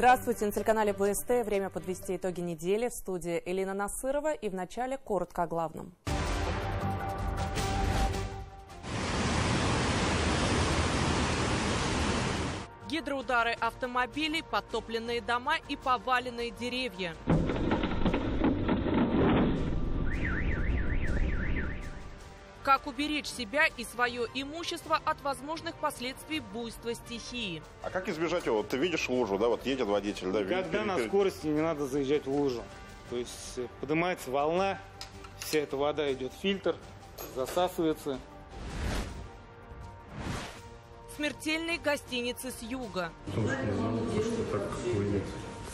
Здравствуйте, на телеканале БСТ. Время подвести итоги недели. В студии Элина Насырова. И вначале коротко о главном. Гидроудары автомобилей, подтопленные дома и поваленные деревья. Как уберечь себя и свое имущество от возможных последствий буйства стихии? А как избежать его? Вот ты видишь лужу, да, вот едет водитель, да? Когда на скорости не надо заезжать в лужу. То есть поднимается волна, вся эта вода идет в фильтр, засасывается. Смертельные гостиницы с юга. Солнышко не знала, что так будет.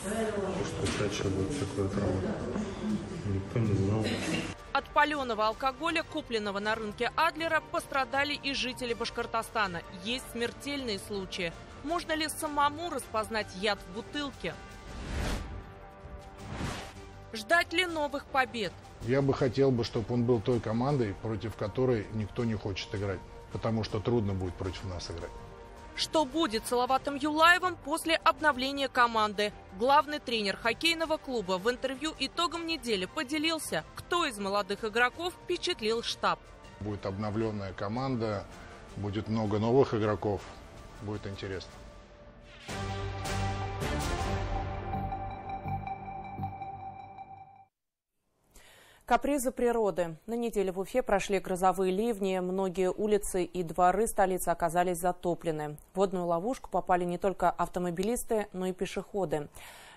Что чаще будет такое травма. Никто не знал. От паленого алкоголя, купленного на рынке Адлера, пострадали и жители Башкортостана. Есть смертельные случаи. Можно ли самому распознать яд в бутылке? Ждать ли новых побед? Я бы хотел, чтобы он был той командой, против которой никто не хочет играть. Потому что трудно будет против нас играть. Что будет с Салаватом Юлаевым после обновления команды? Главный тренер хоккейного клуба в интервью итогом недели поделился, кто из молодых игроков впечатлил штаб. Будет обновленная команда, будет много новых игроков, будет интересно. Капризы природы. На неделе в Уфе прошли грозовые ливни. Многие улицы и дворы столицы оказались затоплены. В водную ловушку попали не только автомобилисты, но и пешеходы.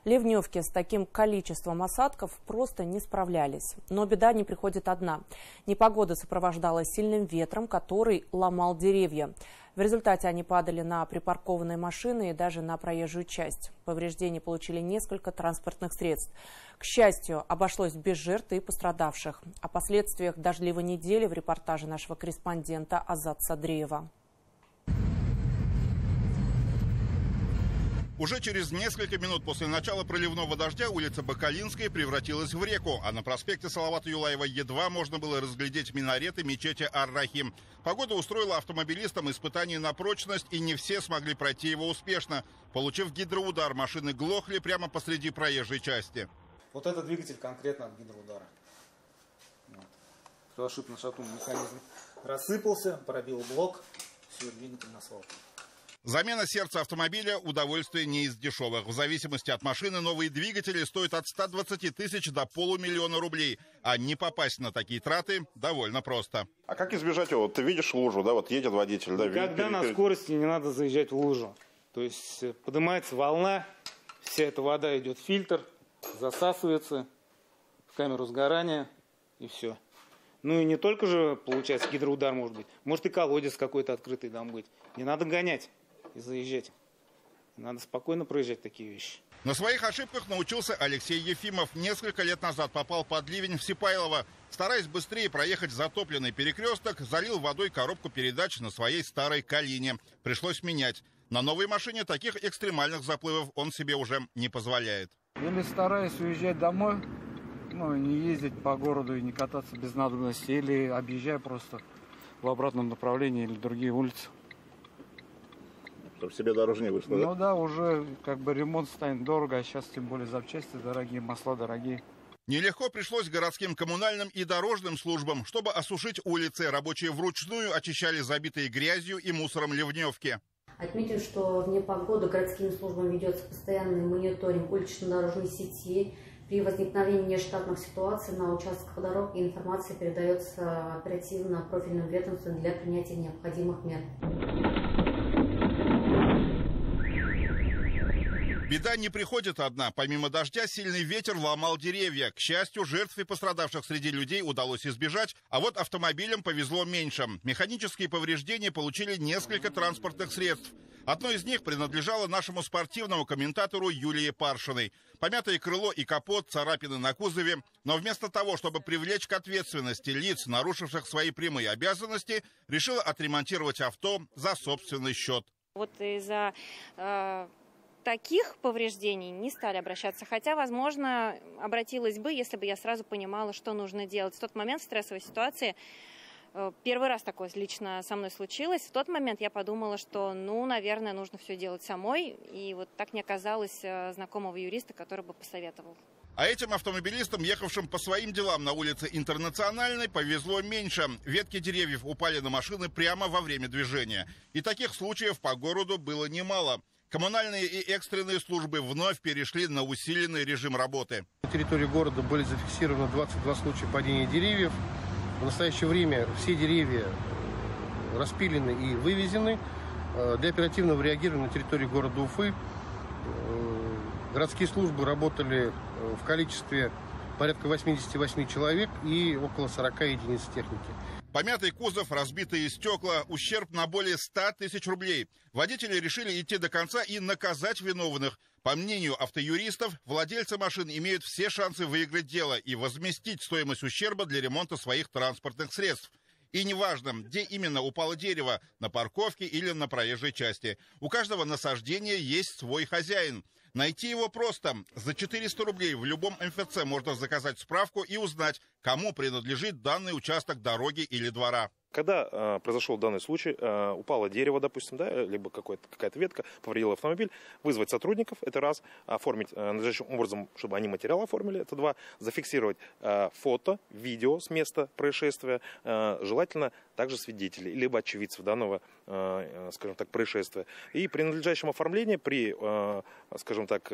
Ливневки с таким количеством осадков просто не справлялись. Но беда не приходит одна. Непогода сопровождалась сильным ветром, который ломал деревья. В результате они падали на припаркованные машины и даже на проезжую часть. Повреждения получили несколько транспортных средств. К счастью, обошлось без жертв и пострадавших. О последствиях дождливой недели в репортаже нашего корреспондента Азат Садриева. Уже через несколько минут после начала проливного дождя улица Бакалинская превратилась в реку, а на проспекте Салавата Юлаева едва можно было разглядеть минареты мечети Ар-Рахим. Погода устроила автомобилистам испытания на прочность, и не все смогли пройти его успешно. Получив гидроудар, машины глохли прямо посреди проезжей части. Вот этот двигатель конкретно от гидроудара. Кто ошиб на шатун механизм рассыпался, пробил блок, все, двигатель на свалку. Замена сердца автомобиля – удовольствие не из дешевых. В зависимости от машины новые двигатели стоят от 120 тысяч до 500 000 рублей. А не попасть на такие траты довольно просто. А как избежать его? Вот ты видишь лужу, да, вот едет водитель, да? Когда на скорости не надо заезжать в лужу. То есть поднимается волна, вся эта вода идет в фильтр, засасывается в камеру сгорания и все. Ну и не только же, получается, гидроудар может быть. Может и колодец какой-то открытый там быть. Не надо гонять и заезжать. Надо спокойно проезжать такие вещи. На своих ошибках научился Алексей Ефимов. Несколько лет назад попал под ливень в Сипайлово. Стараясь быстрее проехать затопленный перекресток, залил водой коробку передач на своей старой Калине. Пришлось менять. На новой машине таких экстремальных заплывов он себе уже не позволяет. Или стараюсь уезжать домой, не ездить по городу и не кататься без надобности, или объезжаю просто в обратном направлении или другие улицы. Чтобы себе дороже вышло, да? Ну да, уже ремонт станет дорого, а сейчас тем более запчасти дорогие, масла дорогие. Нелегко пришлось городским коммунальным и дорожным службам. Чтобы осушить улицы, рабочие вручную очищали забитые грязью и мусором ливневки. Отметим, что в непогоду городскими службами ведется постоянный мониторинг улично-дорожной сети. При возникновении нештатных ситуаций на участках дорог информация передается оперативно профильным ведомствам для принятия необходимых мер. Беда не приходит одна. Помимо дождя, сильный ветер ломал деревья. К счастью, жертв и пострадавших среди людей удалось избежать, а вот автомобилям повезло меньше. Механические повреждения получили несколько транспортных средств. Одно из них принадлежало нашему спортивному комментатору Юлии Паршиной. Помятое крыло и капот, царапины на кузове. Но вместо того, чтобы привлечь к ответственности лиц, нарушивших свои прямые обязанности, решила отремонтировать авто за собственный счет. Вот из-за таких повреждений не стали обращаться. Хотя, возможно, обратилась бы, если бы я сразу понимала, что нужно делать. В тот момент в стрессовой ситуации, первый раз такое лично со мной случилось. В тот момент я подумала, что, наверное, нужно все делать самой. И вот так не оказалось знакомого юриста, который бы посоветовал. А этим автомобилистам, ехавшим по своим делам на улице Интернациональной, повезло меньше. Ветки деревьев упали на машины прямо во время движения. И таких случаев по городу было немало. Коммунальные и экстренные службы вновь перешли на усиленный режим работы. На территории города были зафиксированы 22 случая падения деревьев. В настоящее время все деревья распилены и вывезены. Для оперативного реагирования на территории города Уфы городские службы работали в количестве порядка 88 человек и около 40 единиц техники. Помятый кузов, разбитые стекла, ущерб на более 100 тысяч рублей. Водители решили идти до конца и наказать виновных. По мнению автоюристов, владельцы машин имеют все шансы выиграть дело и возместить стоимость ущерба для ремонта своих транспортных средств. И неважно, где именно упало дерево, на парковке или на проезжей части. У каждого насаждения есть свой хозяин. Найти его просто. За 400 рублей в любом МФЦ можно заказать справку и узнать, кому принадлежит данный участок дороги или двора. Когда произошел данный случай, упало дерево, допустим, либо какая-то ветка, повредила автомобиль, вызвать сотрудников, это раз, оформить надлежащим образом, чтобы они материал оформили, это два, зафиксировать фото, видео с места происшествия, желательно также свидетелей, либо очевидцев данного, скажем так, происшествия. И при надлежащем оформлении, при, скажем так,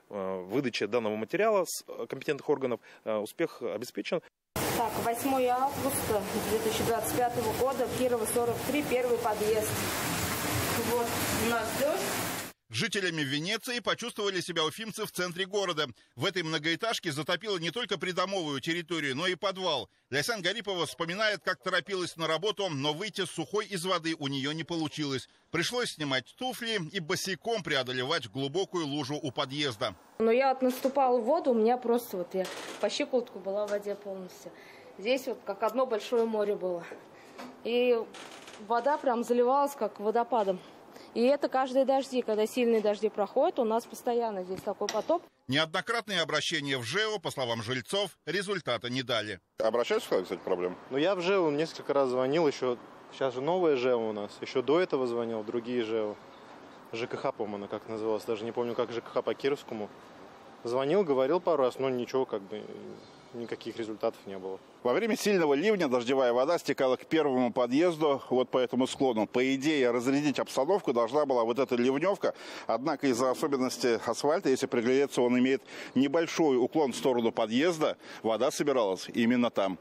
выдаче данного материала с компетентных органов, успех обеспечен. Так, 8 августа 2025 года, Кирова, 43, первый подъезд. Вот у нас дождь. Жителями Венеции почувствовали себя уфимцы в центре города. В этой многоэтажке затопило не только придомовую территорию, но и подвал. Ляйсан Гарипова вспоминает, как торопилась на работу, но выйти сухой из воды у нее не получилось. Пришлось снимать туфли и босиком преодолевать глубокую лужу у подъезда. Но я наступала в воду, у меня просто я по щиколотку была в воде полностью. Здесь как одно большое море было. И вода прям заливалась как водопадом. И это каждые дожди, когда сильные дожди проходят, у нас постоянно здесь такой потоп. Неоднократные обращения в ЖЭО, по словам жильцов, результата не дали. Обращаются, кстати, проблем? Я в ЖЭО несколько раз звонил, еще сейчас же новое ЖЭО у нас, еще до этого звонил, другие ЖЭО. ЖКХ, по-моему, как называлось, даже не помню, как ЖКХ по Кировскому. Звонил, говорил пару раз, но ничего, никаких результатов не было. Во время сильного ливня дождевая вода стекала к первому подъезду, вот по этому склону. По идее, разрядить обстановку должна была вот эта ливневка. Однако из-за особенностей асфальта, если приглядеться, он имеет небольшой уклон в сторону подъезда. Вода собиралась именно там.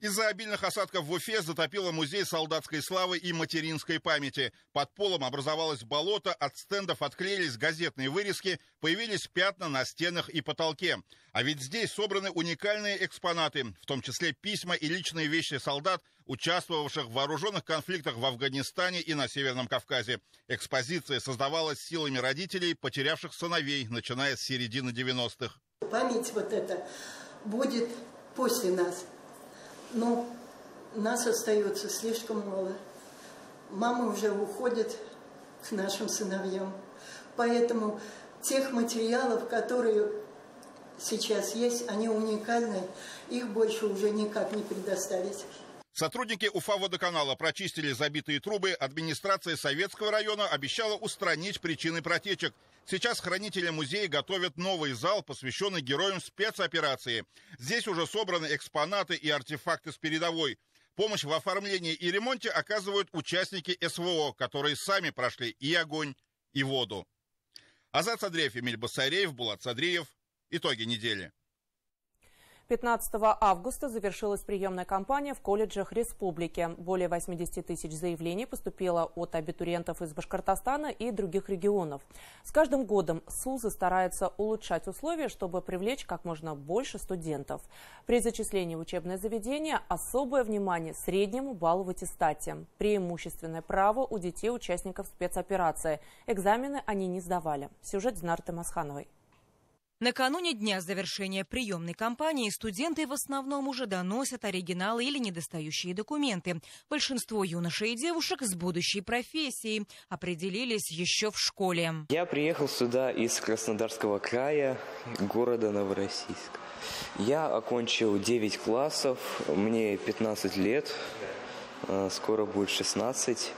Из-за обильных осадков в Уфе затопило музей солдатской славы и материнской памяти. Под полом образовалось болото, от стендов отклеились газетные вырезки, появились пятна на стенах и потолке. А ведь здесь собраны уникальные экспонаты, в том числе письма и личные вещи солдат, участвовавших в вооруженных конфликтах в Афганистане и на Северном Кавказе. Экспозиция создавалась силами родителей, потерявших сыновей, начиная с середины 90-х. Память вот эта будет после нас. Но нас остается слишком мало. Мама уже уходит к нашим сыновьям. Поэтому тех материалов, которые сейчас есть, они уникальны. Их больше уже никак не предоставить. Сотрудники Уфа-водоканала прочистили забитые трубы. Администрация Советского района обещала устранить причины протечек. Сейчас хранители музея готовят новый зал, посвященный героям спецоперации. Здесь уже собраны экспонаты и артефакты с передовой. Помощь в оформлении и ремонте оказывают участники СВО, которые сами прошли и огонь, и воду. Азат Садреев, Эмиль Басареев, Булат Садриев. Итоги недели. 15 августа завершилась приемная кампания в колледжах республики. Более 80 тысяч заявлений поступило от абитуриентов из Башкортостана и других регионов. С каждым годом СУЗы стараются улучшать условия, чтобы привлечь как можно больше студентов. При зачислении в учебное заведение особое внимание среднему баллу в аттестате. Преимущественное право у детей участников спецоперации. Экзамены они не сдавали. Сюжет Динары Масхановой. Накануне дня завершения приемной кампании студенты в основном уже доносят оригиналы или недостающие документы. Большинство юношей и девушек с будущей профессией определились еще в школе. Я приехал сюда из Краснодарского края, города Новороссийск. Я окончил 9 классов, мне 15 лет, скоро будет 16.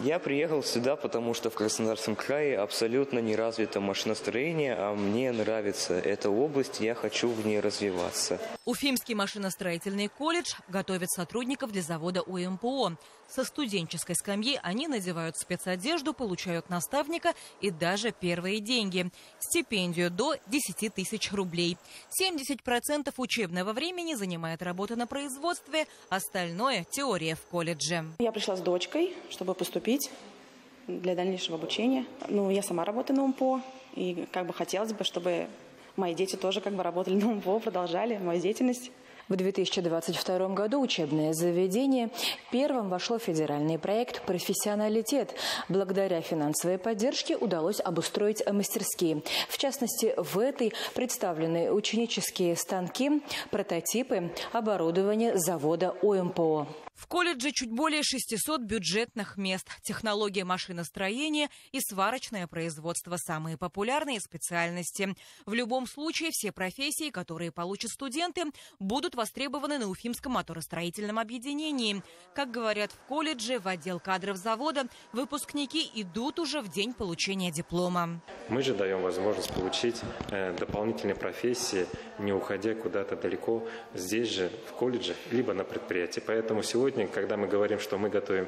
Я приехал сюда, потому что в Краснодарском крае абсолютно не развито машиностроение, а мне нравится эта область, я хочу в ней развиваться. Уфимский машиностроительный колледж готовит сотрудников для завода УМПО. Со студенческой скамьи они надевают спецодежду, получают наставника и даже первые деньги. Стипендию до 10 тысяч рублей. 70% учебного времени занимает работа на производстве, остальное – теория в колледже. Я пришла с дочкой, чтобы поступить для дальнейшего обучения. Я сама работаю на УМПО, и хотелось бы, чтобы мои дети тоже работали на УМПО, продолжали мою деятельность. В 2022 году учебное заведение первым вошло в федеральный проект «Профессионалитет». Благодаря финансовой поддержке удалось обустроить мастерские. В частности, в этой представлены ученические станки, прототипы, оборудование завода УМПО. В колледже чуть более 600 бюджетных мест. Технология машиностроения и сварочное производство – самые популярные специальности. В любом случае, все профессии, которые получат студенты, будут востребованы на Уфимском моторостроительном объединении. Как говорят в колледже, в отдел кадров завода выпускники идут уже в день получения диплома. Мы же даем возможность получить дополнительные профессии, не уходя куда-то далеко, здесь же, в колледже, либо на предприятии. Поэтому сегодня, когда мы говорим, что мы готовим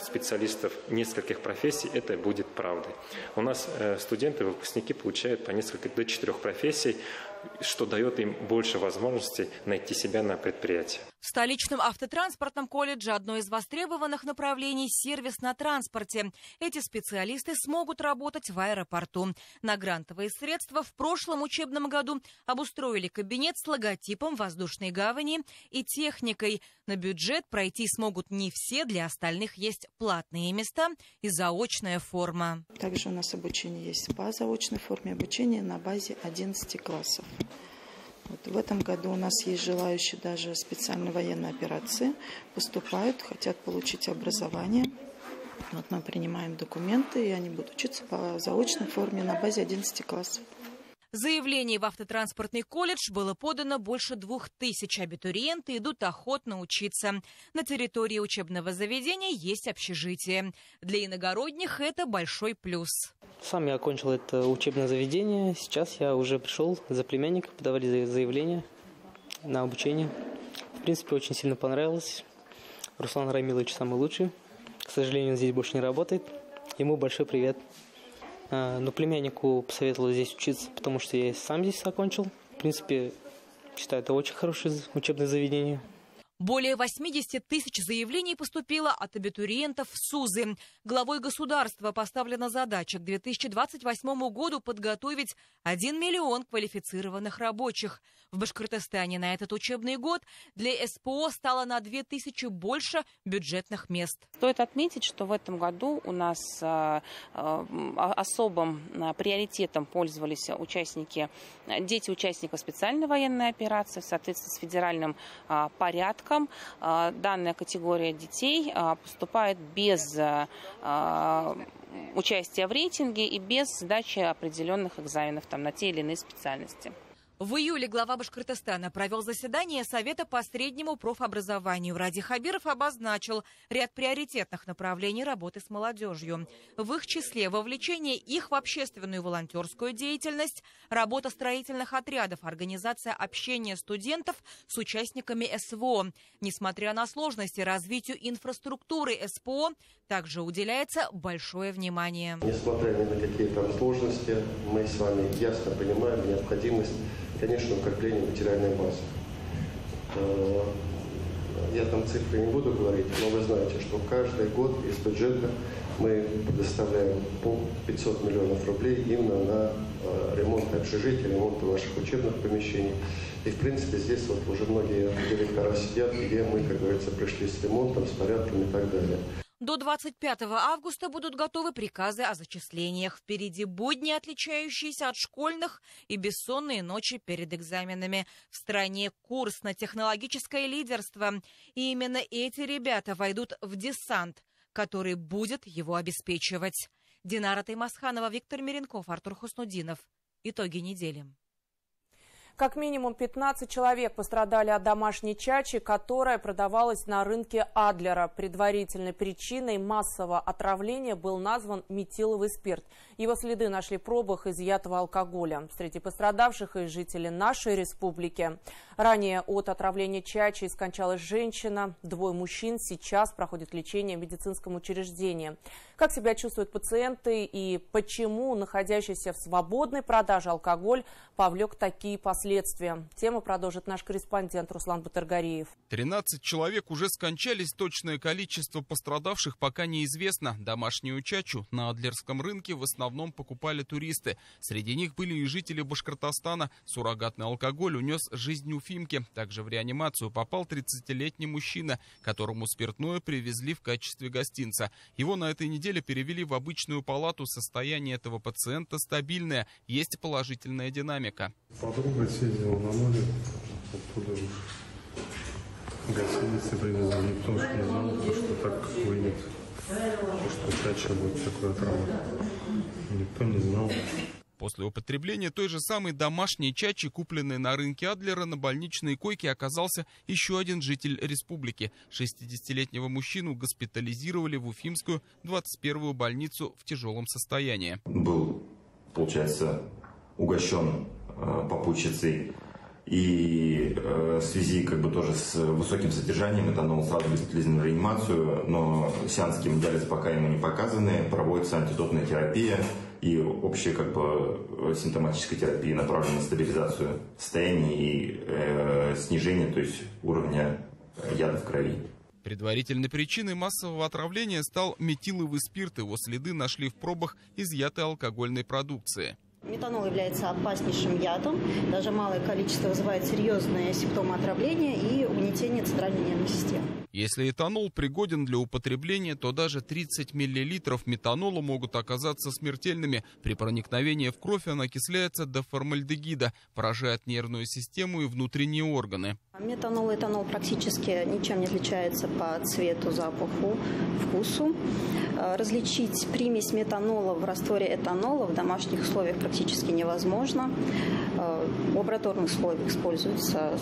специалистов нескольких профессий, это будет правдой. У нас студенты, выпускники получают по несколько до 4 профессий, что дает им больше возможностей найти себя на предприятии. В столичном автотранспортном колледже одно из востребованных направлений – сервис на транспорте. Эти специалисты смогут работать в аэропорту. На грантовые средства в прошлом учебном году обустроили кабинет с логотипом воздушной гавани и техникой. На бюджет пройти смогут не все, для остальных есть платные места и заочная форма. Также у нас обучение есть по заочной форме обучения на базе 11 классов. В этом году у нас есть желающие даже специальной военной операции, поступают, хотят получить образование. Мы принимаем документы, и они будут учиться по заочной форме на базе 11 классов. Заявлений в автотранспортный колледж было подано больше 2000. Абитуриенты идут охотно учиться. На территории учебного заведения есть общежитие. Для иногородних это большой плюс. Сам я окончил это учебное заведение. Сейчас я уже пришел за племянника, подавали заявление на обучение. В принципе, очень сильно понравилось. Руслан Рамилович самый лучший. К сожалению, он здесь больше не работает. Ему большой привет. Но племяннику посоветовал здесь учиться, потому что я сам здесь окончил. В принципе, считаю, это очень хорошее учебное заведение. Более 80 тысяч заявлений поступило от абитуриентов в СУЗы. Главой государства поставлена задача к 2028 году подготовить 1 миллион квалифицированных рабочих. В Башкортостане на этот учебный год для СПО стало на 2000 больше бюджетных мест. Стоит отметить, что в этом году у нас особым приоритетом пользовались дети участников специальной военной операции в соответствии с федеральным порядком. Данная категория детей поступает без участия в рейтинге и без сдачи определенных экзаменов на те или иные специальности. В июле глава Башкортостана провел заседание Совета по среднему профобразованию. Ради Хабиров обозначил ряд приоритетных направлений работы с молодежью. В их числе вовлечение их в общественную волонтерскую деятельность, работа строительных отрядов, организация общения студентов с участниками СВО. Несмотря на сложности, развитию инфраструктуры СПО также уделяется большое внимание. Несмотря ни на какие там сложности, мы с вами ясно понимаем необходимость конечно, укрепление материальной базы. Я там цифры не буду говорить, но вы знаете, что каждый год из бюджета мы предоставляем по 500 миллионов рублей именно на ремонт общежитий, ремонт наших учебных помещений. И, в принципе, здесь вот уже многие директора сидят, где мы, как говорится, пришли с ремонтом, с порядком и так далее. До 25 августа будут готовы приказы о зачислениях. Впереди будни, отличающиеся от школьных, и бессонные ночи перед экзаменами. В стране курс на технологическое лидерство. И именно эти ребята войдут в десант, который будет его обеспечивать. Динара Таймасханова, Виктор Миренков, Артур Хуснудинов. Итоги недели. Как минимум 15 человек пострадали от домашней чачи, которая продавалась на рынке Адлера. Предварительной причиной массового отравления был назван метиловый спирт. Его следы нашли в пробах изъятого алкоголя. Среди пострадавших и жители нашей республики. Ранее от отравления чачи скончалась женщина. 2 мужчин сейчас проходят лечение в медицинском учреждении. Как себя чувствуют пациенты и почему находящийся в свободной продаже алкоголь повлек такие последствия? Тему продолжит наш корреспондент Руслан Батыргариев. 13 человек уже скончались, точное количество пострадавших пока неизвестно. Домашнюю чачу на Адлерском рынке в основном покупали туристы. Среди них были и жители Башкортостана. Суррогатный алкоголь унес жизнь уфимки. Также в реанимацию попал 30-летний мужчина, которому спиртное привезли в качестве гостинца. Его на этой неделе перевели в обычную палату. Состояние этого пациента стабильное, есть положительная динамика. Подруга съездила на море, оттуда уж гостиницы привезла. Никто что не знал, что так выйдет, что чача будет такой отравой. Никто не знал. После употребления той же самой домашней чачи, купленной на рынке Адлера, на больничной койке оказался еще один житель республики. 60-летнего мужчину госпитализировали в Уфимскую 21-ю больницу в тяжелом состоянии. Был, получается, угощен попутчицей и в связи тоже с высоким содержанием этанола сразу госпитализирован в реанимацию, но сеанс гемодиализа пока ему не показаны, проводится антидотная терапия и общая симптоматическая терапия, направленная на стабилизацию состояния и снижение, то есть уровня яда в крови. Предварительной причиной массового отравления стал метиловый спирт. Его следы нашли в пробах изъятой алкогольной продукции. Метанол является опаснейшим ядом. Даже малое количество вызывает серьезные симптомы отравления и угнетение центральной нервной системы. Если этанол пригоден для употребления, то даже 30 мл метанола могут оказаться смертельными. При проникновении в кровь он окисляется до формальдегида, поражает нервную систему и внутренние органы. Метанол и этанол практически ничем не отличаются по цвету, запаху, вкусу. Различить примесь метанола в растворе этанола в домашних условиях практически невозможно. В лабораторных условиях используется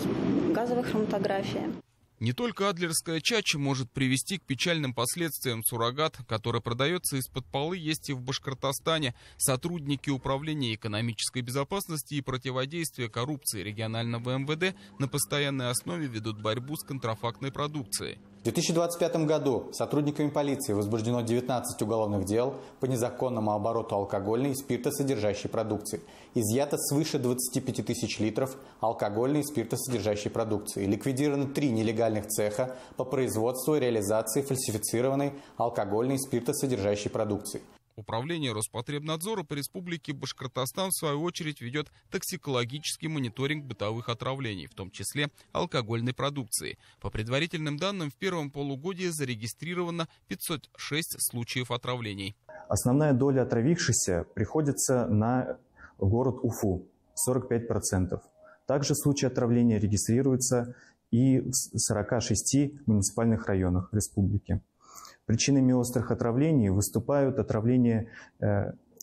газовая хроматография. Не только адлерская чача может привести к печальным последствиям. Суррогат, который продается из-под полы, есть и в Башкортостане. Сотрудники Управления экономической безопасности и противодействия коррупции регионального МВД на постоянной основе ведут борьбу с контрафактной продукцией. В 2025 году сотрудниками полиции возбуждено 19 уголовных дел по незаконному обороту алкогольной и спиртосодержащей продукции. Изъято свыше 25 тысяч литров алкогольной и спиртосодержащей продукции. Ликвидировано 3 нелегальных цеха по производству и реализации фальсифицированной алкогольной и спиртосодержащей продукции. Управление Роспотребнадзора по республике Башкортостан, в свою очередь, ведет токсикологический мониторинг бытовых отравлений, в том числе алкогольной продукции. По предварительным данным, в первом полугодии зарегистрировано 506 случаев отравлений. Основная доля отравившихся приходится на город Уфу – 45%. Также случаи отравления регистрируются и в 46 муниципальных районах республики. Причинами острых отравлений выступают отравление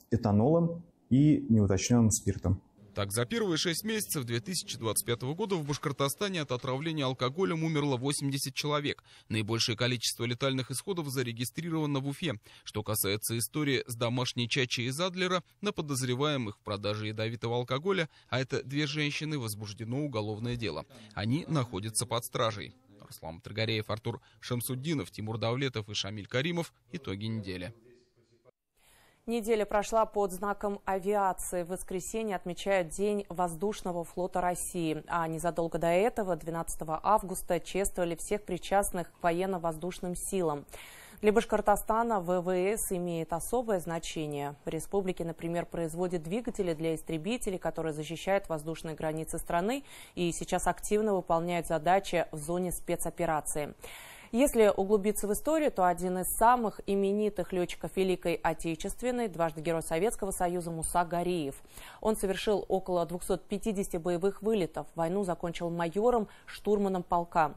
этанолом и неуточненным спиртом. Так, за первые 6 месяцев 2025 года в Башкортостане от отравления алкоголем умерло 80 человек. Наибольшее количество летальных исходов зарегистрировано в Уфе. Что касается истории с домашней чачей из Адлера, на подозреваемых в продаже ядовитого алкоголя, а это 2 женщины, возбуждено уголовное дело. Они находятся под стражей. Руслан Батыргариев, Артур Шамсуддинов, Тимур Давлетов и Шамиль Каримов. Итоги недели. Неделя прошла под знаком авиации. В воскресенье отмечают День воздушного флота России. А незадолго до этого, 12 августа, чествовали всех причастных к военно-воздушным силам. Для Башкортостана ВВС имеет особое значение. В республике, например, производят двигатели для истребителей, которые защищают воздушные границы страны и сейчас активно выполняют задачи в зоне спецоперации. Если углубиться в историю, то один из самых именитых летчиков Великой Отечественной, дважды Герой Советского Союза Муса Гариев. Он совершил около 250 боевых вылетов. Войну закончил майором, штурманом полка.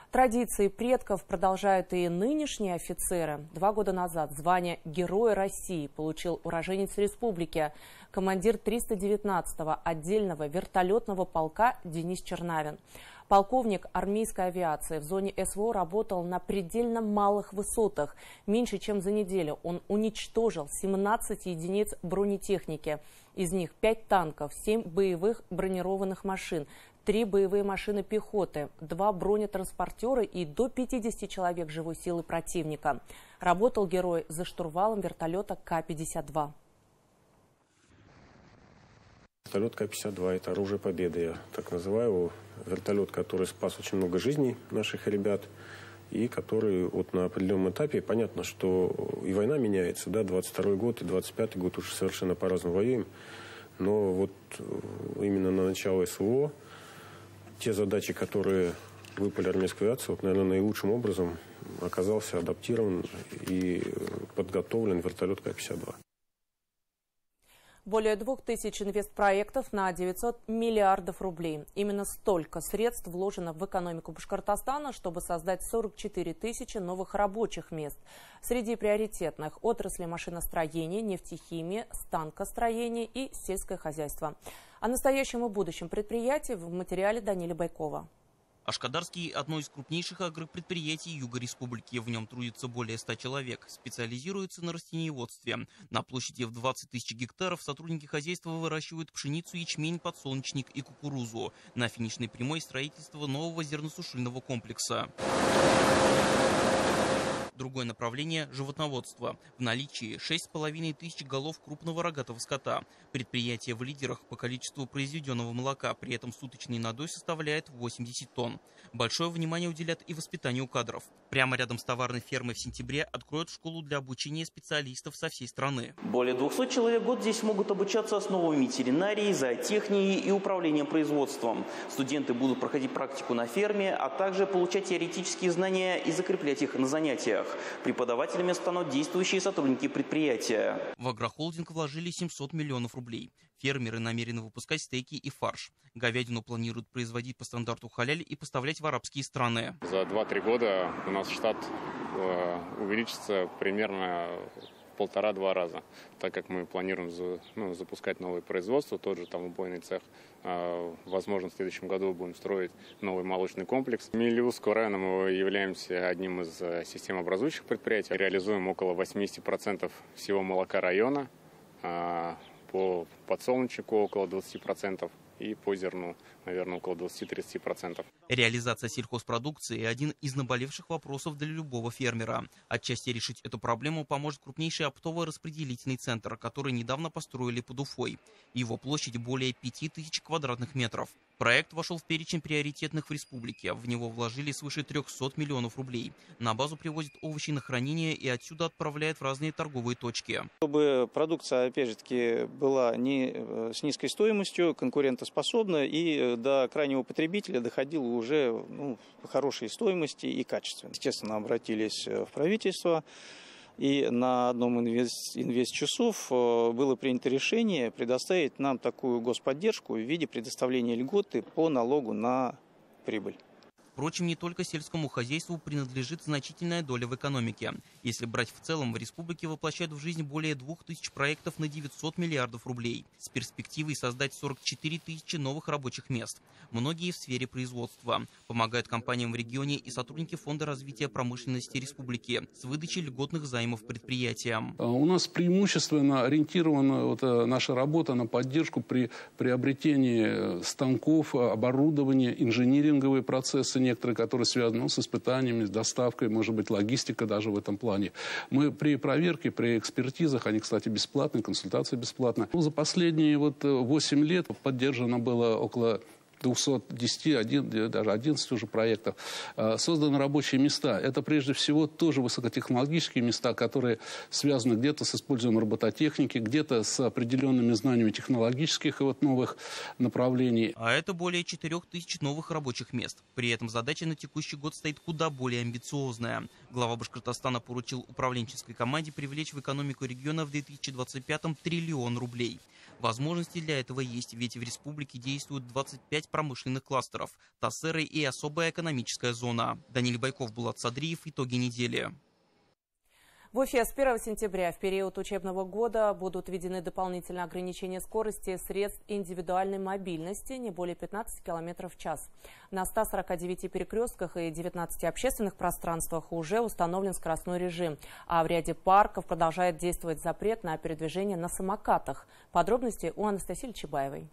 Традиции предков продолжают и нынешние офицеры. 2 года назад звание Героя России получил уроженец республики, командир 319-го отдельного вертолетного полка Денис Чернавин. Полковник армейской авиации в зоне СВО работал на предельно малых высотах. Меньше чем за неделю он уничтожил 17 единиц бронетехники. Из них 5 танков, 7 боевых бронированных машин, 3 боевые машины пехоты, 2 бронетранспортера и до 50 человек живой силы противника. Работал герой за штурвалом вертолета К-52. Вертолет К-52 – это оружие победы, я так называю его. Вертолет, который спас очень много жизней наших ребят и который вот на определенном этапе, понятно, что и война меняется, да, 22-й год и 25-й год уже совершенно по-разному воюем, но вот именно на начало СВО те задачи, которые выпали армейской авиации, вот, наверное, наилучшим образом оказался адаптирован и подготовлен вертолет К-52. Более 2000 инвестпроектов на 900 миллиардов рублей. Именно столько средств вложено в экономику Башкортостана, чтобы создать 44 тысячи новых рабочих мест. Среди приоритетных – отрасли машиностроения, нефтехимии, станкостроения и сельское хозяйство. О настоящем и будущем предприятии в материале Даниила Байкова. Ашкадарский – одно из крупнейших агропредприятий Юга Республики. В нем трудится более 100 человек. Специализируется на растениеводстве. На площади в 20 тысяч гектаров сотрудники хозяйства выращивают пшеницу, ячмень, подсолнечник и кукурузу. На финишной прямой строительство нового зерносушильного комплекса. Другое направление – животноводство. В наличии 6,5 тысяч голов крупного рогатого скота. Предприятие в лидерах по количеству произведенного молока, при этом суточный надой составляет 80 тонн. Большое внимание уделят и воспитанию кадров. Прямо рядом с товарной фермой в сентябре откроют школу для обучения специалистов со всей страны. Более 200 человек в год здесь могут обучаться основам ветеринарии, зоотехники и управления производством. Студенты будут проходить практику на ферме, а также получать теоретические знания и закреплять их на занятиях. Преподавателями станут действующие сотрудники предприятия. В агрохолдинг вложили 700 миллионов рублей. Фермеры намерены выпускать стейки и фарш. Говядину планируют производить по стандарту халяль и поставлять в арабские страны. За 2-3 года у нас штат увеличится примерно в 1,5-2 раза, так как мы планируем запускать новое производство, тот же там убойный цех. Возможно, в следующем году будем строить новый молочный комплекс. В Мелиузского района мы являемся одним из системообразующих предприятий. Реализуем около 80% всего молока района, по подсолнечнику около 20% и по зерну, наверное, около 20-30%. Реализация сельхозпродукции – один из наболевших вопросов для любого фермера. Отчасти решить эту проблему поможет крупнейший оптово-распределительный центр, который недавно построили под Уфой. Его площадь более 5000 квадратных метров. Проект вошел в перечень приоритетных в республике. В него вложили свыше 300 миллионов рублей. На базу привозят овощи на хранение и отсюда отправляют в разные торговые точки. Чтобы продукция, опять же таки, была не с низкой стоимостью, конкурентоспособна и до крайнего потребителя доходила уже по хорошей стоимости и качественно. Естественно, обратились в правительство. И на одном инвестчасов было принято решение предоставить нам такую господдержку в виде предоставления льготы по налогу на прибыль. Впрочем, не только сельскому хозяйству принадлежит значительная доля в экономике. Если брать в целом, в республике воплощают в жизнь более 2000 проектов на 900 миллиардов рублей с перспективой создать 44 тысячи новых рабочих мест. Многие в сфере производства. Помогают компаниям в регионе и сотрудники Фонда развития промышленности республики с выдачей льготных займов предприятиям. У нас преимущественно ориентирована наша работа на поддержку при приобретении станков, оборудования, инжиниринговые процессы. некоторые, которые связаны с испытаниями, с доставкой, может быть, логистика даже в этом плане. Мы при проверке, при экспертизах, они, кстати, бесплатные, консультации бесплатные. За последние 8 лет поддержано было около 210, даже 11 уже проектов. Созданы рабочие места. Это прежде всего тоже высокотехнологические места, которые связаны где-то с использованием робототехники, где-то с определенными знаниями технологических новых направлений. А это более 4000 новых рабочих мест. При этом задача на текущий год стоит куда более амбициозная. Глава Башкортостана поручил управленческой команде привлечь в экономику региона в 2025-м 1 триллион рублей. Возможности для этого есть, ведь в республике действуют 25 промышленных кластеров, ТАССеры и особая экономическая зона. Даниил Байков, Булат Садриев. Итоги недели. В Уфе с 1 сентября в период учебного года будут введены дополнительные ограничения скорости средств индивидуальной мобильности не более 15 км в час. На 149 перекрестках и 19 общественных пространствах уже установлен скоростной режим, а в ряде парков продолжает действовать запрет на передвижение на самокатах. Подробности у Анастасии Чебаевой.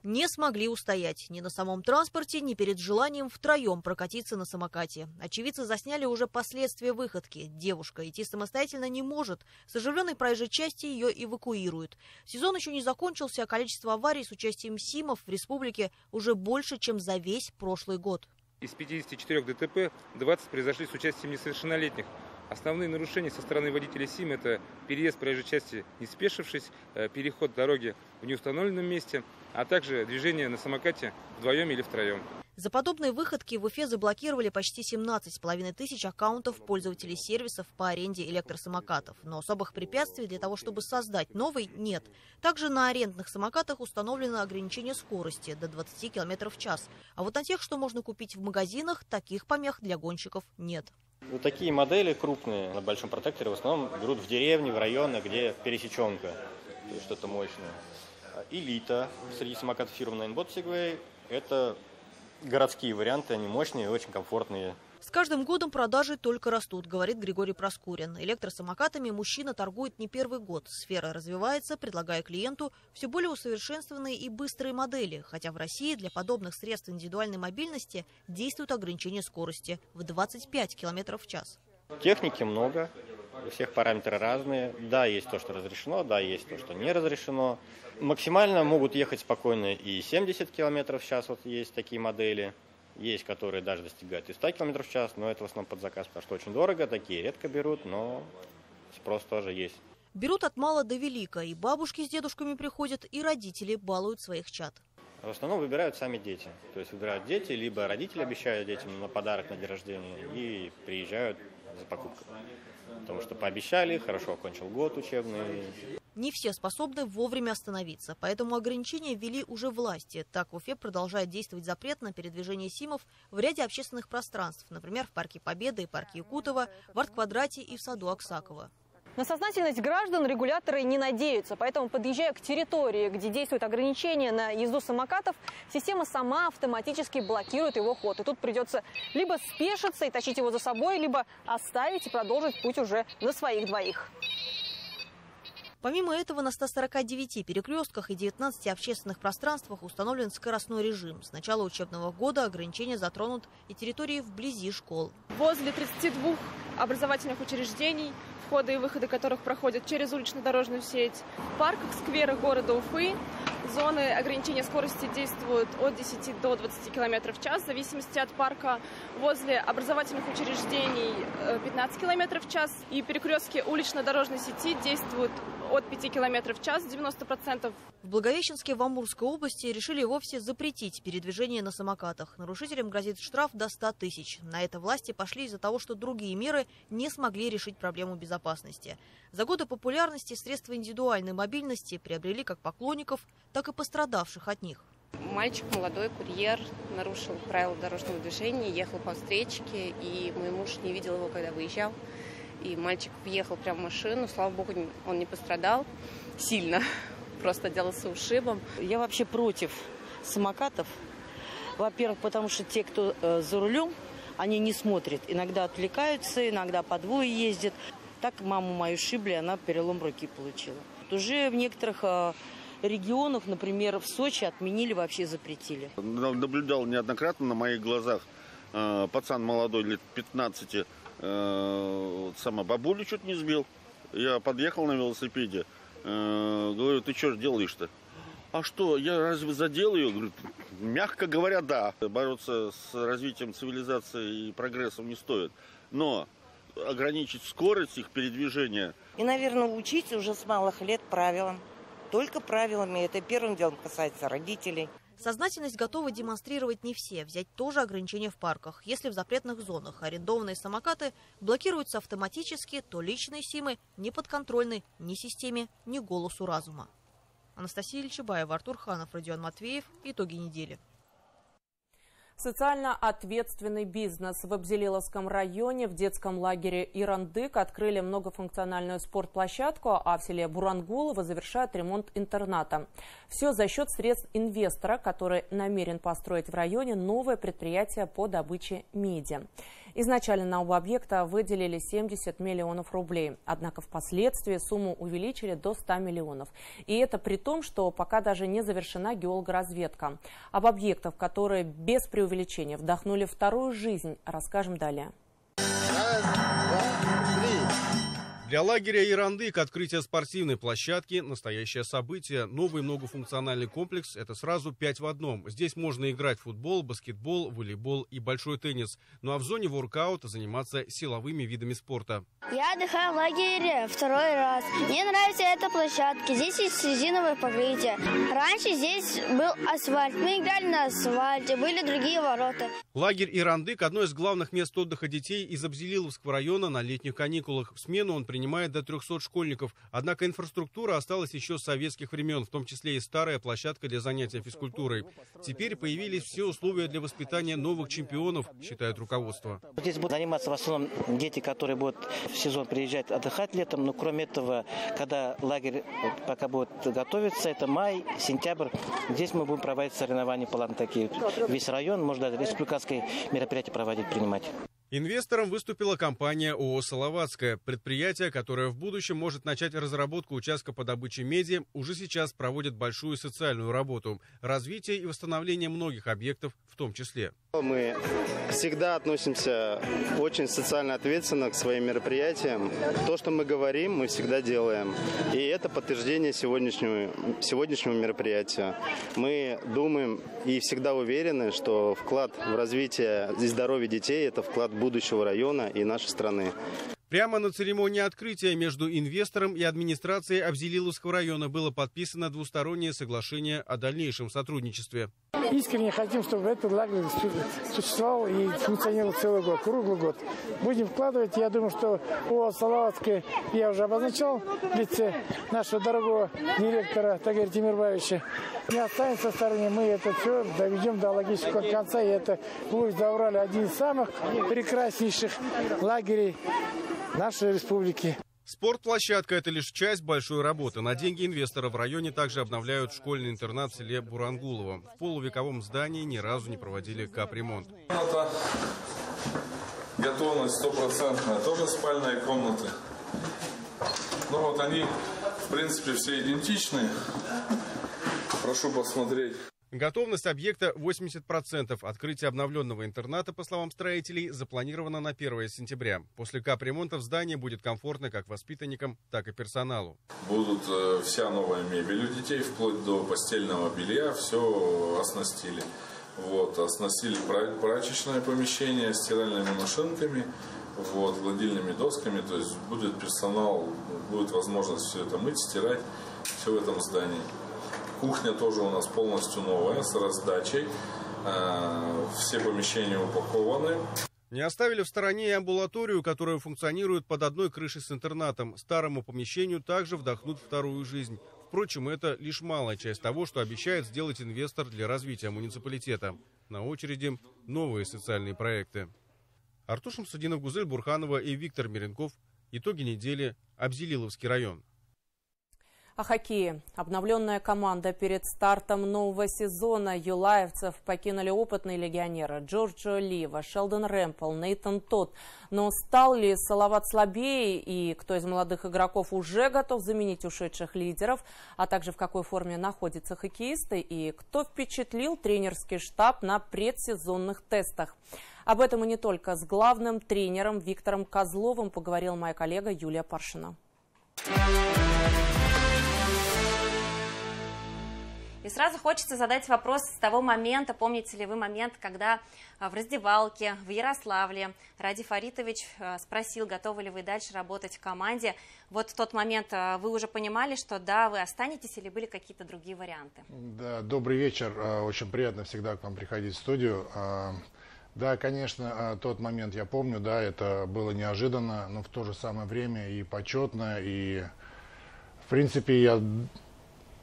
Не смогли устоять ни на самом транспорте, ни перед желанием втроем прокатиться на самокате. Очевидцы засняли уже последствия выходки. Девушка идти самостоятельно не может. С оживленной проезжей части ее эвакуируют. Сезон еще не закончился, а количество аварий с участием СИМов в республике уже больше, чем за весь прошлый год. Из 54 ДТП 20 произошли с участием несовершеннолетних. Основные нарушения со стороны водителей СИМ – это переезд проезжей части, не спешившись, переход дороги в неустановленном месте, а также движение на самокате вдвоем или втроем. За подобные выходки в Уфе заблокировали почти 17,5 тысяч аккаунтов пользователей сервисов по аренде электросамокатов. Но особых препятствий для того, чтобы создать новый, нет. Также на арендных самокатах установлено ограничение скорости до 20 км в час. А вот на тех, что можно купить в магазинах, таких помех для гонщиков нет. Вот такие модели крупные на большом протекторе в основном берут в деревне, в районах, где пересеченка, то есть что-то мощное. Элита среди самокатов фирмы Ninebot Segway – это городские варианты, они мощные и очень комфортные. С каждым годом продажи только растут, говорит Григорий Проскурин. Электросамокатами мужчина торгует не первый год. Сфера развивается, предлагая клиенту все более усовершенствованные и быстрые модели. Хотя в России для подобных средств индивидуальной мобильности действует ограничение скорости в 25 км в час. Техники много, у всех параметры разные. Да, есть то, что разрешено, да, есть то, что не разрешено. Максимально могут ехать спокойно и 70 км в час, вот есть такие модели. Есть, которые даже достигают и 100 км в час, но это в основном под заказ, потому что очень дорого, такие редко берут, но спрос тоже есть. Берут от мала до велика, и бабушки с дедушками приходят, и родители балуют своих чад. В основном выбирают сами дети. То есть выбирают дети, либо родители обещают детям на подарок на день рождения и приезжают за покупкой. Потому что пообещали, хорошо окончил год учебный. Не все способны вовремя остановиться, поэтому ограничения ввели уже власти. Так в Уфе продолжает действовать запрет на передвижение СИМов в ряде общественных пространств, например, в парке Победы и парке Якутова, в арт-квадрате и в саду Аксакова. На сознательность граждан регуляторы не надеются, поэтому, подъезжая к территории, где действуют ограничения на езду самокатов, система сама автоматически блокирует его ход. И тут придется либо спешиться и тащить его за собой, либо оставить и продолжить путь уже на своих двоих. Помимо этого, на 149 перекрестках и 19 общественных пространствах установлен скоростной режим. С начала учебного года ограничения затронут и территории вблизи школ. Возле 32 образовательных учреждений, входы и выходы которых проходят через улично-дорожную сеть, в парках, скверах города Уфы зоны ограничения скорости действуют от 10 до 20 км в час, в зависимости от парка. Возле образовательных учреждений 15 км в час. И перекрестки улично-дорожной сети действуют от 5 км в час, 90%. В Благовещенске в Амурской области решили вовсе запретить передвижение на самокатах. Нарушителям грозит штраф до 100 тысяч. На это власти пошли из-за того, что другие меры не смогли решить проблему безопасности. За годы популярности средства индивидуальной мобильности приобрели как поклонников, так и пострадавших от них. Мальчик, молодой курьер, нарушил правила дорожного движения, ехал по встречке, и мой муж не видел его, когда выезжал. И мальчик въехал прямо в машину, слава богу, он не пострадал сильно, просто отделался ушибом. Я вообще против самокатов. Во-первых, потому что те, кто за рулем, они не смотрят. Иногда отвлекаются, иногда по двое ездят. Так маму мою шибли, она перелом руки получила. Уже в некоторых регионах, например, в Сочи, отменили, вообще запретили. Наблюдал неоднократно на моих глазах пацан молодой, лет 15, сама бабулю чуть не сбил. Я подъехал на велосипеде, говорю, ты что делаешь-то? А что, я разве задел ее? Говорю, мягко говоря, да. Бороться с развитием цивилизации и прогрессом не стоит. Но ограничить скорость их передвижения. И, наверное, учить уже с малых лет правилам. Только правилами. Это первым делом касается родителей. Сознательность готовы демонстрировать не все. Взять тоже ограничения в парках. Если в запретных зонах арендованные самокаты блокируются автоматически, то личные СИМы не подконтрольны ни системе, ни голосу разума. Анастасия Ильчебаева, Артур Ханов, Родион Матвеев. Итоги недели. Социально ответственный бизнес. В Абзелиловском районе в детском лагере «Ирандык» открыли многофункциональную спортплощадку, а в селе Бурангулово завершают ремонт интерната. Все за счет средств инвестора, который намерен построить в районе новое предприятие по добыче меди. Изначально на оба объекта выделили 70 миллионов рублей. Однако впоследствии сумму увеличили до 100 миллионов. И это при том, что пока даже не завершена геологоразведка. Об объектах, которые без преувеличения вдохнули вторую жизнь, расскажем далее. Для лагеря «Ирандык» открытие спортивной площадки – настоящее событие. Новый многофункциональный комплекс – это сразу 5 в одном. Здесь можно играть в футбол, баскетбол, волейбол и большой теннис. Ну а в зоне воркаута заниматься силовыми видами спорта. Я отдыхаю в лагере второй раз. Мне нравится эта площадка. Здесь есть резиновое покрытие. Раньше здесь был асфальт. Мы играли на асфальте, были другие ворота. Лагерь «Ирандык» – одно из главных мест отдыха детей из Абзелиловского района на летних каникулах. В смену он принимает до 300 школьников. Однако инфраструктура осталась еще с советских времен, в том числе и старая площадка для занятия физкультурой. Теперь появились все условия для воспитания новых чемпионов, считает руководство. Здесь будут заниматься в основном дети, которые будут в сезон приезжать отдыхать летом. Но кроме этого, когда лагерь пока будет готовиться, это май, сентябрь, здесь мы будем проводить соревнования по такие. Весь район, может даже республиканские мероприятия проводить, принимать. Инвестором выступила компания ООО «Салаватская». Предприятие, которое в будущем может начать разработку участка по добыче меди, уже сейчас проводит большую социальную работу. Развитие и восстановление многих объектов в том числе. Мы всегда относимся очень социально ответственно к своим мероприятиям. То, что мы говорим, мы всегда делаем. И это подтверждение сегодняшнего мероприятия. Мы думаем и всегда уверены, что вклад в развитие и здоровье детей – это вклад будущего района и нашей страны. Прямо на церемонии открытия между инвестором и администрацией Абзелиловского района было подписано двустороннее соглашение о дальнейшем сотрудничестве. Искренне хотим, чтобы этот лагерь существовал и функционировал целый год, круглый год. Будем вкладывать. Я думаю, что ООО «Салаватская» я уже обозначал в лице нашего дорогого директора Тагира Тимирбаевича. Не останется в стороне. Мы это все доведем до логического конца. И это будет за Урале один из самых прекраснейших лагерей нашей республики. Спортплощадка – это лишь часть большой работы. На деньги инвестора в районе также обновляют школьный интернат в селе Бурангулово. В полувековом здании ни разу не проводили капремонт. Комната, готовность стопроцентная, тоже спальные комнаты. Ну вот они, в принципе, все идентичны. Прошу посмотреть. Готовность объекта 80%. Открытие обновленного интерната, по словам строителей, запланировано на 1 сентября. После капремонта в здании будет комфортно как воспитанникам, так и персоналу. Будут вся новая мебель у детей, вплоть до постельного белья, все оснастили. Вот, оснастили прачечное помещение стиральными машинками, вот, гладильными досками. То есть будет персонал, будет возможность все это мыть, стирать, все в этом здании. Кухня тоже у нас полностью новая, с раздачей. Все помещения упакованы. Не оставили в стороне и амбулаторию, которая функционирует под одной крышей с интернатом. Старому помещению также вдохнут вторую жизнь. Впрочем, это лишь малая часть того, что обещает сделать инвестор для развития муниципалитета. На очереди новые социальные проекты. Артур Шамсудинов, Гузель Бурханова и Виктор Миренков. Итоги недели. Абзелиловский район. О хоккее. Обновленная команда перед стартом нового сезона юлаевцев покинули опытные легионеры Джорджио Лива, Шелдон Рэмпл, Нейтан Тодд. Но стал ли Салават слабее и кто из молодых игроков уже готов заменить ушедших лидеров, а также в какой форме находятся хоккеисты и кто впечатлил тренерский штаб на предсезонных тестах? Об этом и не только. С главным тренером Виктором Козловым поговорила моя коллега Юлия Паршина. И сразу хочется задать вопрос с того момента, помните ли вы момент, когда в раздевалке в Ярославле Ради Фаритович спросил, готовы ли вы дальше работать в команде. Вот в тот момент вы уже понимали, что да, вы останетесь, или были какие-то другие варианты? Да, добрый вечер. Очень приятно всегда к вам приходить в студию. Да, конечно, тот момент я помню, да, это было неожиданно, но в то же самое время и почетно, и в принципе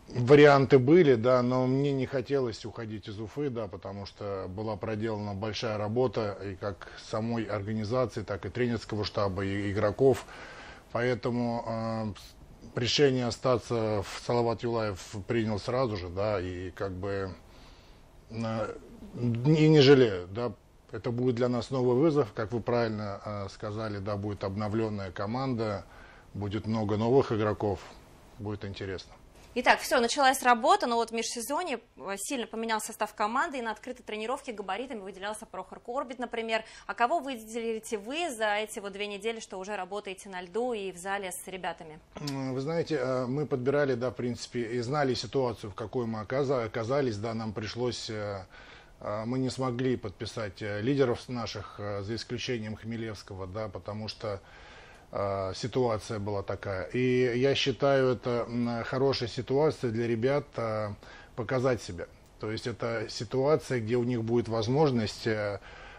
варианты были, да, но мне не хотелось уходить из Уфы, да, потому что была проделана большая работа и как самой организации, так и тренерского штаба, и игроков. Поэтому решение остаться в Салават Юлаев принял сразу же, да, и как бы и не жалею, да. Это будет для нас новый вызов, как вы правильно сказали, да, будет обновленная команда, будет много новых игроков, будет интересно. Итак, все, началась работа, но вот в межсезонье сильно поменялся состав команды, и на открытой тренировке габаритами выделялся Прохор Корбит, например. А кого выделите вы за эти вот 2 недели, что уже работаете на льду и в зале с ребятами? Вы знаете, мы подбирали, да, в принципе, и знали ситуацию, в какой мы оказались, да, нам пришлось... Мы не смогли подписать лидеров наших, за исключением Хмелевского, да, потому что ситуация была такая. И я считаю, это хорошая ситуация для ребят показать себя. То есть это ситуация, где у них будет возможность,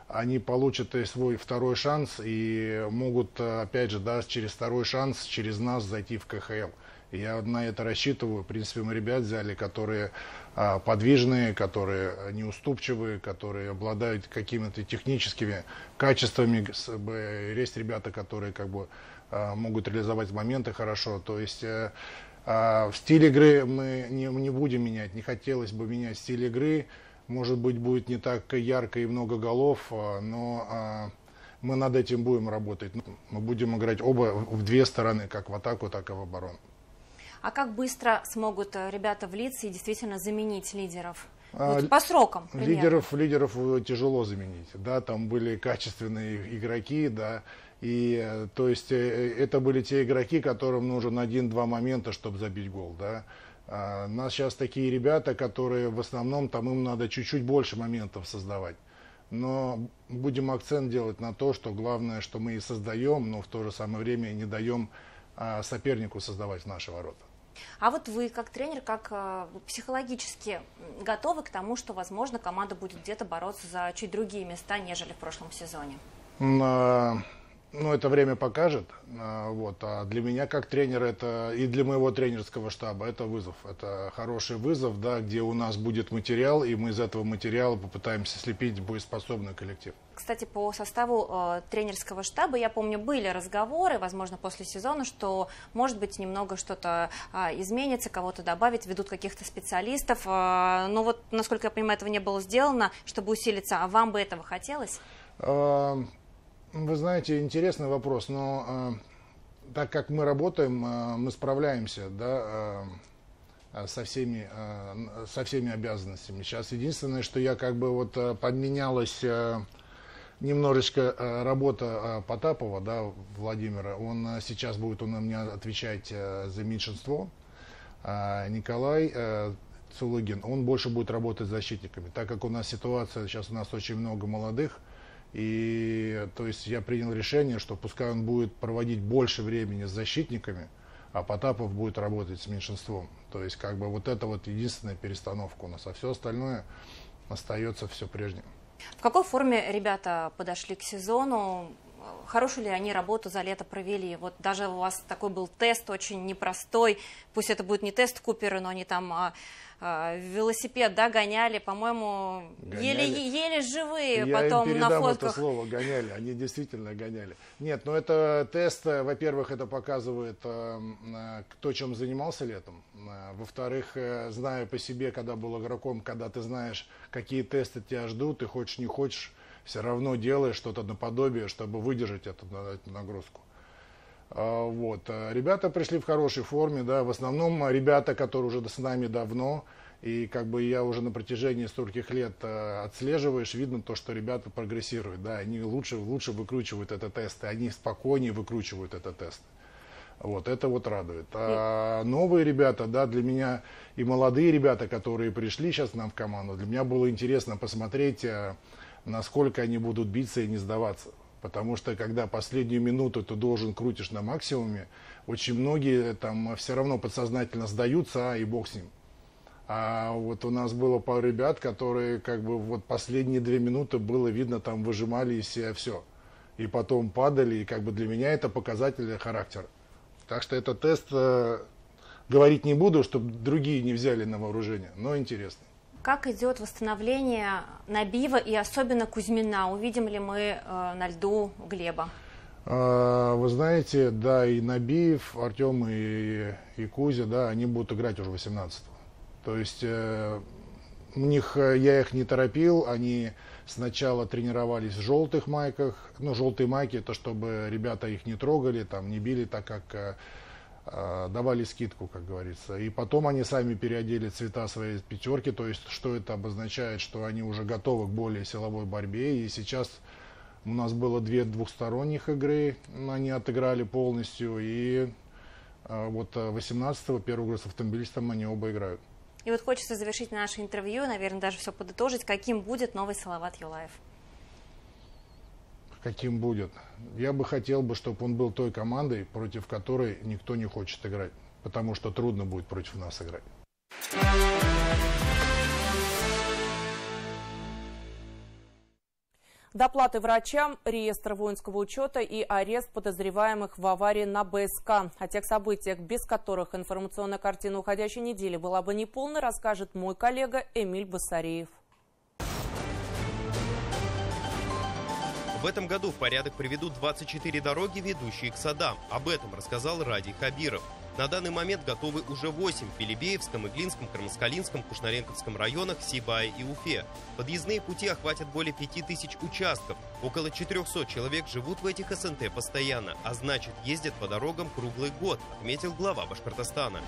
они получат свой второй шанс и могут, опять же, да, через второй шанс, через нас зайти в КХЛ. И я на это рассчитываю. В принципе, мы ребят взяли, которые подвижные, которые неуступчивые, которые обладают какими-то техническими качествами. Есть ребята, которые как бы могут реализовать моменты хорошо. То есть в стиле игры мы не будем менять. Не хотелось бы менять стиль игры. Может быть, будет не так ярко и много голов, но мы над этим будем работать. Мы будем играть оба в 2 стороны, как в атаку, так и в оборону. А как быстро смогут ребята влиться и действительно заменить лидеров? Вот по срокам, лидеров тяжело заменить. Да, там были качественные игроки, да, и то есть это были те игроки, которым нужен 1-2 момента, чтобы забить гол, да. У нас сейчас такие ребята, которые в основном там им надо чуть-чуть больше моментов создавать. Но будем акцент делать на то, что главное, что мы и создаем, но в то же самое время не даем сопернику создавать в наши ворота. А вот вы, как тренер, как психологически готовы к тому, что, возможно, команда будет где-то бороться за чуть другие места, нежели в прошлом сезоне? Ну, это время покажет. Вот. А для меня, как тренера, это и для моего тренерского штаба, это вызов. Это хороший вызов, да, где у нас будет материал, и мы из этого материала попытаемся слепить боеспособный коллектив. Кстати, по составу тренерского штаба, я помню, были разговоры, возможно, после сезона, что, может быть, немного что-то изменится, кого-то добавить, ведут каких-то специалистов. Но вот, насколько я понимаю, этого не было сделано, чтобы усилиться. А вам бы этого хотелось? Вы знаете, интересный вопрос, но так как мы работаем, мы справляемся, да, со всеми обязанностями. Сейчас единственное, что я как бы вот подменялась немножечко работа Потапова, да, Владимира. Он сейчас будет у меня отвечать за меньшинство. Николай Цулыгин, он больше будет работать с защитниками, так как у нас ситуация, сейчас у нас очень много молодых. И то есть я принял решение, что пускай он будет проводить больше времени с защитниками, а Потапов будет работать с меньшинством. То есть как бы вот это вот единственная перестановка у нас, а все остальное остается все прежним. В какой форме ребята подошли к сезону? Хорошую ли они работу за лето провели? Вот даже у вас такой был тест очень непростой, пусть это будет не тест Купера, но они там велосипед, да, гоняли, по-моему, еле живые потом на фотках. Это слово гоняли, они действительно гоняли. Нет, но это тест, во-первых, это показывает, кто чем занимался летом. Во-вторых, зная по себе, когда был игроком, когда ты знаешь, какие тесты тебя ждут, ты хочешь, не хочешь, все равно делаешь что-то наподобие, чтобы выдержать эту нагрузку. Вот. Ребята пришли в хорошей форме, да, в основном ребята, которые уже с нами давно, И как бы я уже на протяжении стольких лет отслеживаешь, видно то, что ребята прогрессируют. Да, они лучше выкручивают этот тест, и они спокойнее выкручивают этот тест. Вот, это вот радует. А новые ребята, да, для меня и молодые ребята, которые пришли сейчас к нам в команду, для меня было интересно посмотреть, насколько они будут биться и не сдаваться. Потому что когда последнюю минуту ты крутишь на максимуме, очень многие там все равно подсознательно сдаются, и бог с ним. А вот у нас было пару ребят, которые как бы вот последние 2 минуты было видно, там выжимали из себя все. И потом падали, и как бы для меня это показатель характера. Так что этот тест говорить не буду, чтобы другие не взяли на вооружение, но интересно. Как идет восстановление Набиева и особенно Кузьмина? Увидим ли мы на льду Глеба? Вы знаете, да, и Набиев, Артем и Кузя, да, они будут играть уже 18-го. То есть у них, я их не торопил, они сначала тренировались в желтых майках. Ну, желтые майки, это чтобы ребята их не трогали, там, не били, так как давали скидку, как говорится. И потом они сами переодели цвета своей пятерки, то есть что это обозначает, что они уже готовы к более силовой борьбе. И сейчас у нас было 2 двухсторонних игры, они отыграли полностью. И вот 18-го первую игру с Автомобилистом они оба играют. И вот хочется завершить наше интервью, наверное, даже все подытожить. Каким будет новый Салават Юлаев? Каким будет? Я бы хотел, чтобы он был той командой, против которой никто не хочет играть. Потому что трудно будет против нас играть. Доплаты врачам, реестр воинского учета и арест подозреваемых в аварии на БСК. О тех событиях, без которых информационная картина уходящей недели была бы неполной, расскажет мой коллега Эмиль Басариев. В этом году в порядок приведут 24 дороги, ведущие к садам. Об этом рассказал Радий Хабиров. На данный момент готовы уже 8 в Белебеевском, Иглинском, Кармаскалинском, Кушнаренковском районах, Сибае и Уфе. Подъездные пути охватят более 5000 участков. Около 400 человек живут в этих СНТ постоянно, а значит ездят по дорогам круглый год, отметил глава Башкортостана.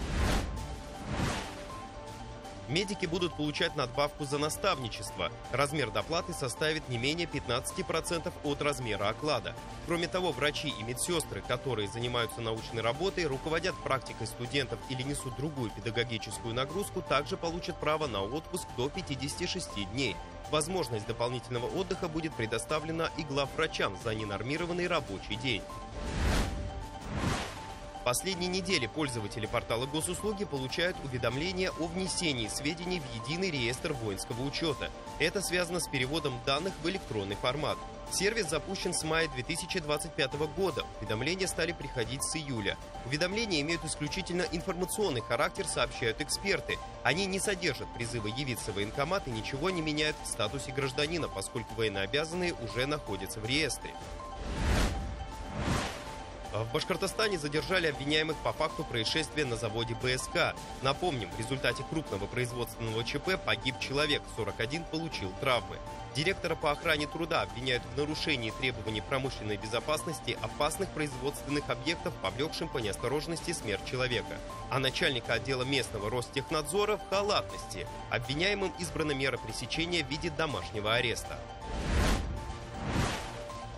Медики будут получать надбавку за наставничество. Размер доплаты составит не менее 15% от размера оклада. Кроме того, врачи и медсестры, которые занимаются научной работой, руководят практикой студентов или несут другую педагогическую нагрузку, также получат право на отпуск до 56 дней. Возможность дополнительного отдыха будет предоставлена и главврачам за ненормированный рабочий день. В последние недели пользователи портала госуслуги получают уведомления о внесении сведений в единый реестр воинского учета. Это связано с переводом данных в электронный формат. Сервис запущен с мая 2025 года. Уведомления стали приходить с июля. Уведомления имеют исключительно информационный характер, сообщают эксперты. Они не содержат призыва явиться в военкомат и ничего не меняют в статусе гражданина, поскольку военнообязанные уже находятся в реестре. В Башкортостане задержали обвиняемых по факту происшествия на заводе БСК. Напомним, в результате крупного производственного ЧП погиб человек, 41 получил травмы. Директора по охране труда обвиняют в нарушении требований промышленной безопасности опасных производственных объектов, повлекшим по неосторожности смерть человека. А начальника отдела местного Ростехнадзора в халатности. Обвиняемым избрана мера пресечения в виде домашнего ареста.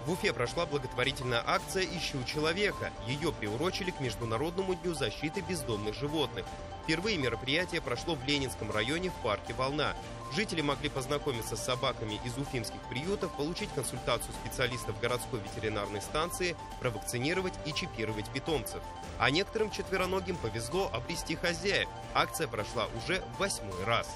В Уфе прошла благотворительная акция «Ищу человека». Ее приурочили к Международному дню защиты бездомных животных. Впервые мероприятие прошло в Ленинском районе в парке «Волна». Жители могли познакомиться с собаками из уфимских приютов, получить консультацию специалистов городской ветеринарной станции, провакцинировать и чипировать питомцев. А некоторым четвероногим повезло обрести хозяев. Акция прошла уже в 8-й раз.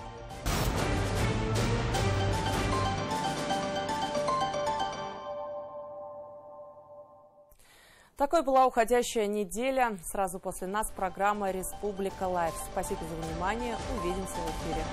Такой была уходящая неделя. Сразу после нас программа «Республика Лайв». Спасибо за внимание. Увидимся в эфире.